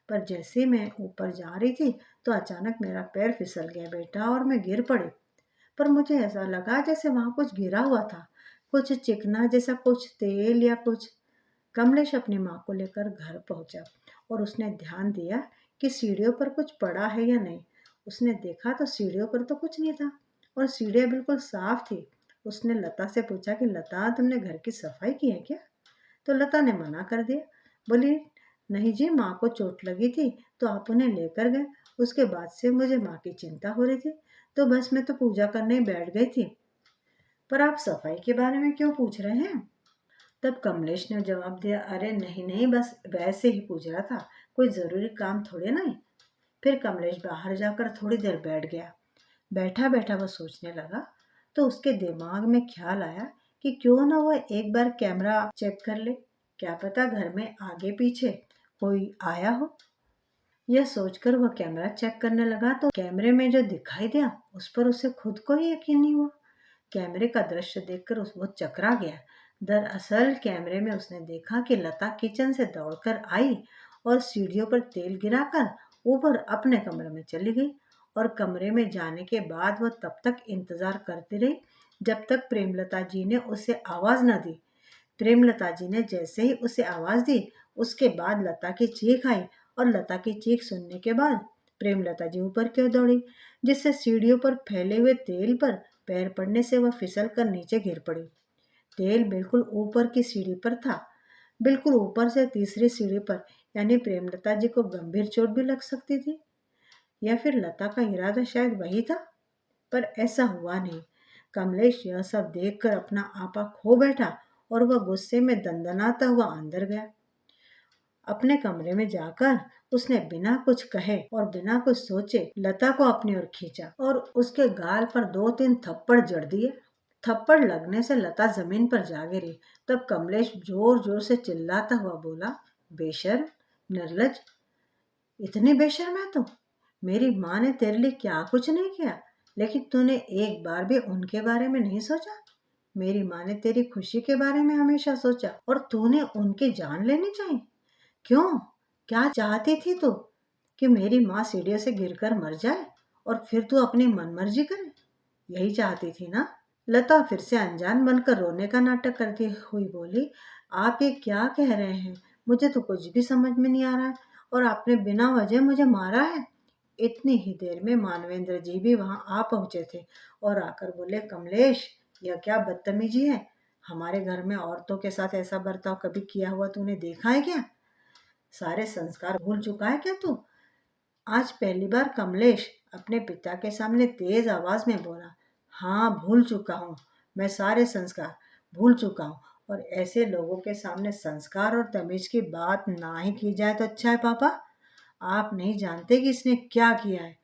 पर जैसे ही मैं ऊपर जा रही थी तो अचानक मेरा पैर फिसल गया बेटा और मैं गिर पड़ी। पर मुझे ऐसा लगा जैसे वहां कुछ गिरा हुआ था, कुछ चिकना जैसा, कुछ तेल या कुछ। कमलेश अपनी माँ को लेकर घर पहुंचा और उसने ध्यान दिया कि सीढ़ियों पर कुछ पड़ा है या नहीं। उसने देखा तो सीढ़ियों पर तो कुछ नहीं था और सीढ़ियाँ बिल्कुल साफ थी। उसने लता से पूछा कि लता तुमने घर की सफाई की है क्या? तो लता ने मना कर दिया, बोली नहीं जी, माँ को चोट लगी थी तो आप उन्हें लेकर गए। उसके बाद से मुझे माँ की चिंता हो रही थी तो बस मैं तो पूजा करने बैठ गई थी। पर आप सफाई के बारे में क्यों पूछ रहे हैं? तब कमलेश ने जवाब दिया, अरे नहीं नहीं, बस वैसे ही पूछ रहा था, कोई जरूरी काम थोड़े नहीं। फिर कमलेश बाहर जाकर थोड़ी देर बैठ गया। बैठा बैठा वह सोचने लगा तो उसके दिमाग में ख्याल आया कि क्यों ना वह एक बार कैमरा चेक कर ले, क्या पता घर में आगे पीछे कोई आया हो। यह सोचकर वह कैमरा चेक करने लगा तो कैमरे में जो दिखाई दिया उस पर उसे खुद को ही यकीन नहीं हुआ। कैमरे का दृश्य देखकर वो चकरा गया। दरअसल कैमरे में उसने देखा कि लता किचन से दौड़कर आई और सीढ़ियों पर तेल गिराकर ऊपर अपने कमरे में चली गई और कमरे में जाने के बाद वह तब तक इंतजार करती रही जब तक प्रेमलता जी ने उसे आवाज न दी। प्रेमलता जी ने जैसे ही उसे आवाज दी, उसके बाद लता की चीख आई और लता की चीख सुनने के बाद प्रेमलता जी ऊपर की ओर दौड़ी, जिससे सीढ़ियों पर फैले हुए तेल पर पैर पड़ने से वह फिसल कर नीचे गिर पड़ी। तेल बिल्कुल ऊपर की सीढ़ी पर था, बिल्कुल ऊपर से तीसरी सीढ़ी पर, यानी प्रेमलता जी को गंभीर चोट भी लग सकती थी। या फिर लता का इरादा शायद वही था, पर ऐसा हुआ नहीं। कमलेश यह सब देखकर अपना आपा खो बैठा और वह गुस्से में दंदनाता हुआ अंदर गया। अपने कमरे में जाकर उसने बिना कुछ कहे और बिना कुछ सोचे लता को अपनी ओर खींचा और उसके गाल पर 2-3 थप्पड़ जड़ दिए। थप्पड़ लगने से लता जमीन पर जा गिरी। तब कमलेश जोर जोर से चिल्लाता हुआ बोला, बेशर्म, निर्लज, इतनी बेशर्म है तू। मेरी माँ ने तेरे लिए क्या कुछ नहीं किया, लेकिन तूने एक बार भी उनके बारे में नहीं सोचा। मेरी माँ ने तेरी खुशी के बारे में हमेशा सोचा और तूने उनकी जान लेनी चाहिए। क्यों? क्या चाहती थी तू? कि मेरी माँ सीढ़ियों से गिरकर मर जाए और फिर तू अपनी मनमर्जी करे? यही चाहती थी ना? लता फिर से अनजान बनकर रोने का नाटक करती हुई बोली, आप ये क्या कह रहे हैं? मुझे तो कुछ भी समझ में नहीं आ रहा है और आपने बिना वजह मुझे मारा है। इतनी ही देर में मानवेंद्र जी भी वहां आ पहुंचे थे और आकर बोले, कमलेश, यह क्या बदतमीजी है? हमारे घर में औरतों के साथ ऐसा बर्ताव कभी किया हुआ तूने देखा है क्या? सारे संस्कार भूल चुका है क्या तू? आज पहली बार कमलेश अपने पिता के सामने तेज आवाज में बोला, हाँ भूल चुका हूँ, मैं सारे संस्कार भूल चुका हूँ। और ऐसे लोगों के सामने संस्कार और तमीज की बात ना ही की जाए तो अच्छा है पापा। आप नहीं जानते कि इसने क्या किया है।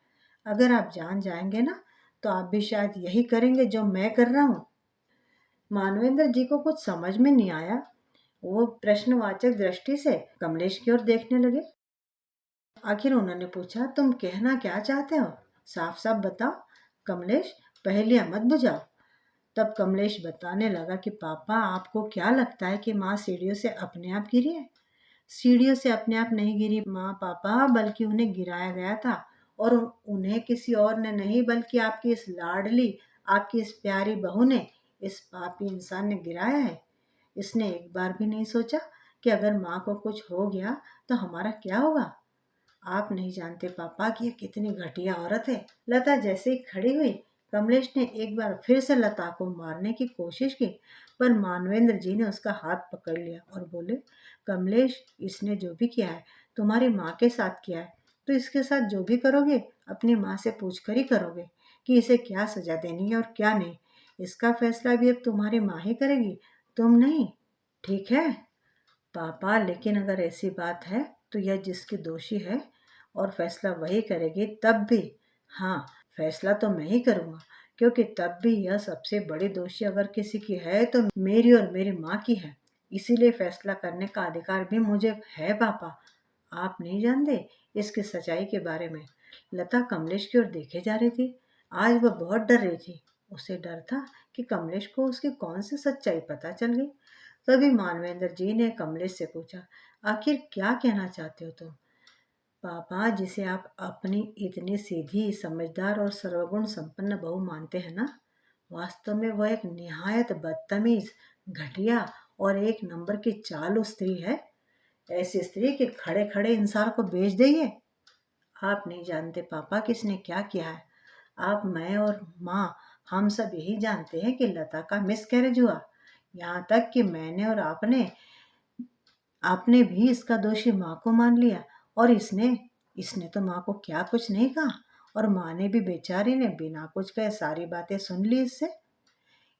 अगर आप जान जाएंगे ना तो आप भी शायद यही करेंगे जो मैं कर रहा हूँ। मानवेंद्र जी को कुछ समझ में नहीं आया। वो प्रश्नवाचक दृष्टि से कमलेश की ओर देखने लगे। आखिर उन्होंने पूछा, तुम कहना क्या चाहते हो? साफ साफ बताओ। कमलेश, पहेलियां मत बुझाओ। तब कमलेश बताने लगा कि पापा, आपको क्या लगता है कि माँ सीढ़ियों से अपने आप गिरी है? सीढ़ियों से अपने आप नहीं गिरी माँ पापा, बल्कि उन्हें गिराया गया था। और उन्हें किसी और ने नहीं, बल्कि आपकी इस लाडली, आपकी इस प्यारी बहू ने, इस पापी इंसान ने गिराया है। इसने एक बार भी नहीं सोचा कि अगर माँ को कुछ हो गया तो हमारा क्या होगा। आप नहीं जानते पापा कि ये कितनी घटिया औरत है। लता जैसे ही खड़ी हुई, कमलेश ने एक बार फिर से लता को मारने की कोशिश की, पर मानवेंद्र जी ने उसका हाथ पकड़ लिया और बोले, कमलेश, इसने जो भी किया है तुम्हारी माँ के साथ किया है, तो इसके साथ जो भी करोगे अपनी माँ से पूछ कर ही करोगे कि इसे क्या सजा देनी है और क्या नहीं। इसका फैसला भी अब तुम्हारी माँ ही करेगी, तुम नहीं। ठीक है पापा, लेकिन अगर ऐसी बात है तो यह जिसकी दोषी है और फैसला वही करेगी तब भी। हाँ, फैसला तो मैं ही करूँगा, क्योंकि तब भी यह सबसे बड़ी दोषी अगर किसी की है तो मेरी और मेरी माँ की है। इसीलिए फैसला करने का अधिकार भी मुझे है पापा। आप नहीं जानते इसकी सच्चाई के बारे में। लता कमलेश की ओर देखे जा रही थी। आज वह बहुत डर रही थी। उसे डर था कि कमलेश को उसकी कौन सी सच्चाई पता चल गई। तभी मानवेंद्र जी ने कमलेश से पूछा, आखिर क्या कहना चाहते हो तुम? पापा, जिसे आप अपनी इतनी सीधी, समझदार और सर्वगुण संपन्न बहू मानते हैं ना, वास्तव में वह एक निहायत बदतमीज, घटिया और एक नंबर की चालू स्त्री है। ऐसी स्त्री कि खड़े खड़े इंसान को बेच देगी। आप नहीं जानते पापा किसने क्या किया है। आप, मैं और माँ, हम सब यही जानते हैं कि लता का मिसकैरेज हुआ। यहाँ तक कि मैंने और आपने आपने भी इसका दोषी माँ को मान लिया। और इसने इसने तो माँ को क्या कुछ नहीं कहा, और माँ ने भी, बेचारी ने, बिना कुछ कहे सारी बातें सुन ली इससे।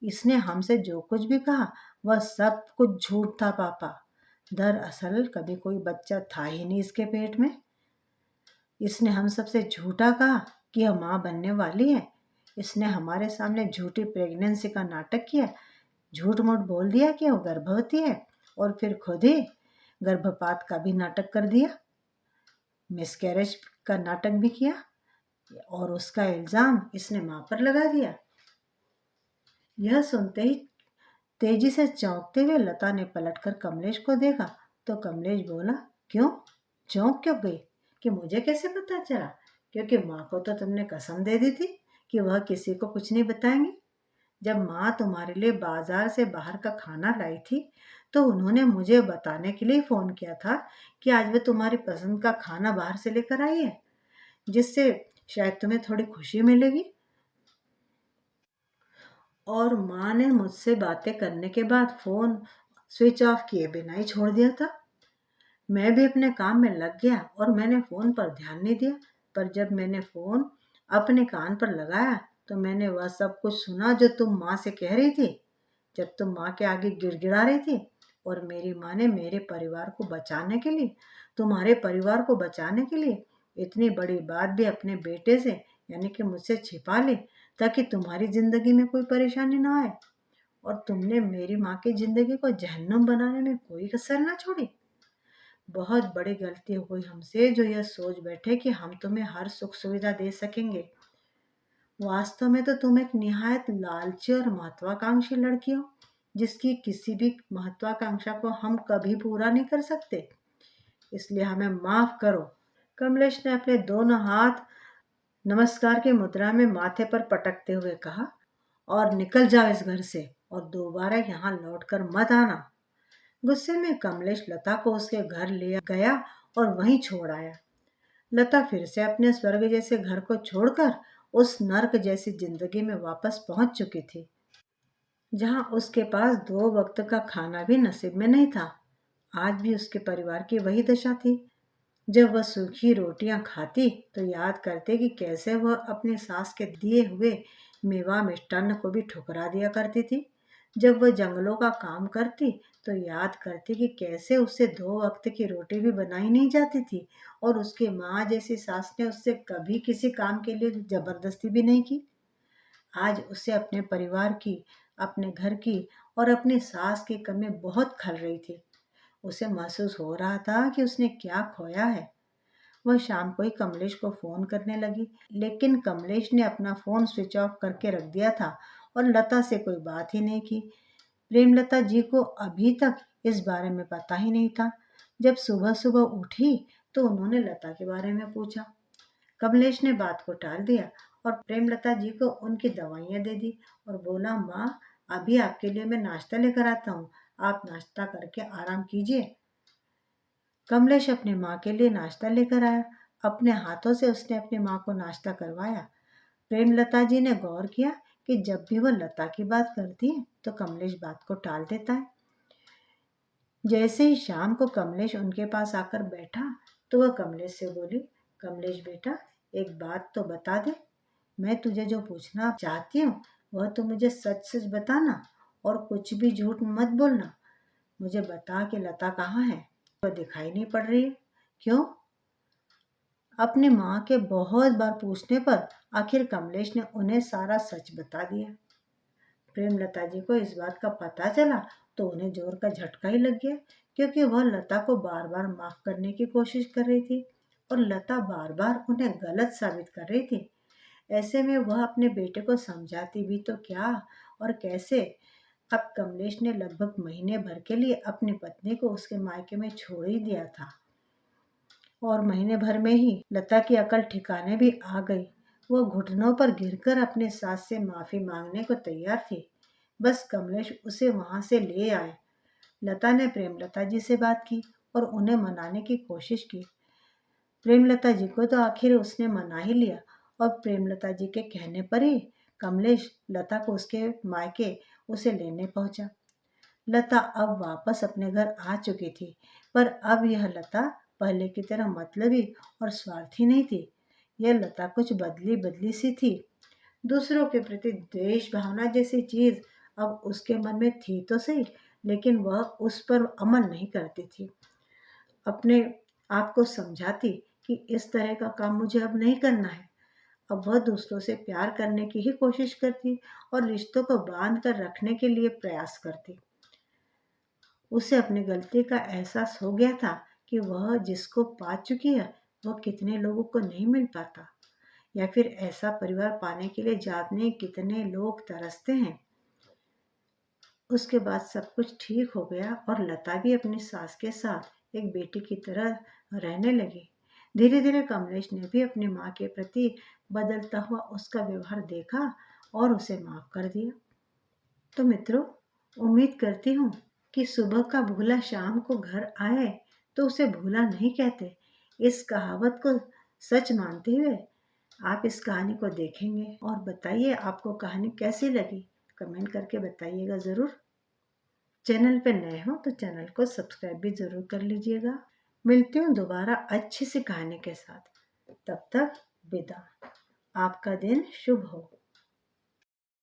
इसने हमसे जो कुछ भी कहा वह सब कुछ झूठ था पापा। दरअसल कभी कोई बच्चा था ही नहीं इसके पेट में। इसने हम सबसे झूठा कहा कि यह माँ बनने वाली है। इसने हमारे सामने झूठी प्रेगनेंसी का नाटक किया, झूठ मूठ बोल दिया कि वो गर्भवती है, और फिर खुद ही गर्भपात का भी नाटक कर दिया, मिसकैरेज का नाटक भी किया, और उसका इल्जाम इसने माँ पर लगा दिया। यह सुनते ही तेजी से चौंकते हुए लता ने पलटकर कमलेश को देखा तो कमलेश बोला, क्यों? चौंक क्यों गई? कि मुझे कैसे पता चला? क्योंकि माँ को तो तुमने कसम दे दी थी कि वह किसी को कुछ नहीं बताएंगी। जब माँ तुम्हारे लिए बाजार से बाहर का खाना लाई थी तो उन्होंने मुझे बताने के लिए फ़ोन किया था कि आज वे तुम्हारी पसंद का खाना बाहर से लेकर आई है, जिससे शायद तुम्हें थोड़ी खुशी मिलेगी। और माँ ने मुझसे बातें करने के बाद फ़ोन स्विच ऑफ किए बिना ही छोड़ दिया था। मैं भी अपने काम में लग गया और मैंने फ़ोन पर ध्यान नहीं दिया। पर जब मैंने फ़ोन अपने कान पर लगाया तो मैंने वह सब कुछ सुना जो तुम माँ से कह रही थी, जब तुम माँ के आगे गिड़गिड़ा रही थी। और मेरी माँ ने मेरे परिवार को बचाने के लिए, तुम्हारे परिवार को बचाने के लिए इतनी बड़ी बात भी अपने बेटे से यानी कि मुझसे छिपा ली, ताकि तुम्हारी ज़िंदगी में कोई परेशानी ना आए। और तुमने मेरी माँ की ज़िंदगी को जहन्नुम बनाने में कोई कसर ना छोड़ी। बहुत बड़ी गलती हो गई हमसे जो यह सोच बैठे कि हम तुम्हें हर सुख सुविधा दे सकेंगे। वास्तव में तो तुम एक निहायत लालची और महत्वाकांक्षी लड़की हो, जिसकी किसी भी महत्वाकांक्षा को हम कभी पूरा नहीं कर सकते। इसलिए हमें माफ करो। कमलेश ने अपने दोनों हाथ नमस्कार की मुद्रा में माथे पर पटकते हुए कहा, और निकल जाओ इस घर से और दोबारा यहाँ लौटकर मत आना। गुस्से में कमलेश लता को उसके घर ले गया और वहीं छोड़ आया। लता फिर से अपने स्वर्ग जैसे घर को छोड़कर उस नर्क जैसी जिंदगी में वापस पहुंच चुकी थी, जहां उसके पास 2 वक्त का खाना भी नसीब में नहीं था। आज भी उसके परिवार की वही दशा थी। जब वह सूखी रोटियां खाती तो याद करते कि कैसे वह अपनी सास के दिए हुए मेवा मिष्टान्न को भी ठुकरा दिया करती थी। जब वह जंगलों का काम करती तो याद करती कि कैसे उससे 2 वक्त की रोटी भी बनाई नहीं जाती थी, और उसकी माँ जैसी सास ने उससे कभी किसी काम के लिए जबरदस्ती भी नहीं की। आज उसे अपने परिवार की, अपने घर की और अपनी सास की कमी बहुत खल रही थी। उसे महसूस हो रहा था कि उसने क्या खोया है। वह शाम को ही कमलेश को फ़ोन करने लगी, लेकिन कमलेश ने अपना फ़ोन स्विच ऑफ करके रख दिया था और लता से कोई बात ही नहीं की। प्रेमलता जी को अभी तक इस बारे में पता ही नहीं था। जब सुबह सुबह उठी तो उन्होंने लता के बारे में पूछा। कमलेश ने बात को टाल दिया और प्रेमलता जी को उनकी दवाइयाँ दे दी और बोला, माँ अभी आपके लिए मैं नाश्ता लेकर आता हूँ, आप नाश्ता करके आराम कीजिए। कमलेश अपनी माँ के लिए नाश्ता लेकर आया। अपने हाथों से उसने अपनी माँ को नाश्ता करवाया। प्रेमलता जी ने गौर किया कि जब भी वह लता की बात करती है तो कमलेश बात को टाल देता है। जैसे ही शाम को कमलेश उनके पास आकर बैठा तो वह कमलेश से बोली, कमलेश बेटा एक बात तो बता दे, मैं तुझे जो पूछना चाहती हूँ वह तो मुझे सच सच बताना और कुछ भी झूठ मत बोलना। मुझे बता कि लता कहाँ है, वह दिखाई नहीं पड़ रही है। क्यों? अपनी माँ के बहुत बार पूछने पर आखिर कमलेश ने उन्हें सारा सच बता दिया। प्रेमलता जी को इस बात का पता चला तो उन्हें जोर का झटका ही लग गया, क्योंकि वह लता को बार बार माफ करने की कोशिश कर रही थी और लता बार बार उन्हें गलत साबित कर रही थी। ऐसे में वह अपने बेटे को समझाती भी तो क्या और कैसे। अब कमलेश ने लगभग महीने भर के लिए अपनी पत्नी को उसके मायके में छोड़ ही दिया था और महीने भर में ही लता की अकल ठिकाने भी आ गई। वो घुटनों पर गिरकर अपने सास से माफी मांगने को तैयार थी। बस कमलेश उसे वहां से ले आए। लता ने प्रेमलता जी से बात की और उन्हें मनाने की कोशिश की। प्रेमलता जी को तो आखिर उसने मना ही लिया और प्रेमलता जी के कहने पर ही कमलेश लता को उसके मायके उसे लेने पहुंचा। लता अब वापस अपने घर आ चुकी थी, पर अब यह लता पहले की तरह मतलबी और स्वार्थी नहीं थी। यह लता कुछ बदली बदली सी थी। दूसरों के प्रति द्वेष भावना जैसी चीज अब उसके मन में थी तो सही, लेकिन वह उस पर अमल नहीं करती थी। अपने आप को समझाती कि इस तरह का काम मुझे अब नहीं करना है। अब वह दूसरों से प्यार करने की ही कोशिश करती और रिश्तों को बांध कर रखने के लिए प्रयास करती। उसे अपनी गलती का एहसास हो गया था कि वह जिसको पा चुकी है वह कितने लोगों को नहीं मिल पाता, या फिर ऐसा परिवार पाने के लिए जाने कितने लोग तरसते हैं। उसके बाद सब कुछ ठीक हो गया और लता भी अपनी सास के साथ एक बेटी की तरह रहने लगी। धीरे धीरे कमलेश ने भी अपनी माँ के प्रति बदलता हुआ उसका व्यवहार देखा और उसे माफ कर दिया। तो मित्रों, उम्मीद करती हूँ कि सुबह का भूला शाम को घर आए तो उसे भूला नहीं कहते। इस कहावत को सच मानते हुए आप इस कहानी को देखेंगे और बताइए आपको कहानी कैसी लगी। कमेंट करके बताइएगा ज़रूर। चैनल पे नए हो तो चैनल को सब्सक्राइब भी ज़रूर कर लीजिएगा। मिलती हूँ दोबारा अच्छी सी कहानी के साथ। तब तक विदा। आपका दिन शुभ हो।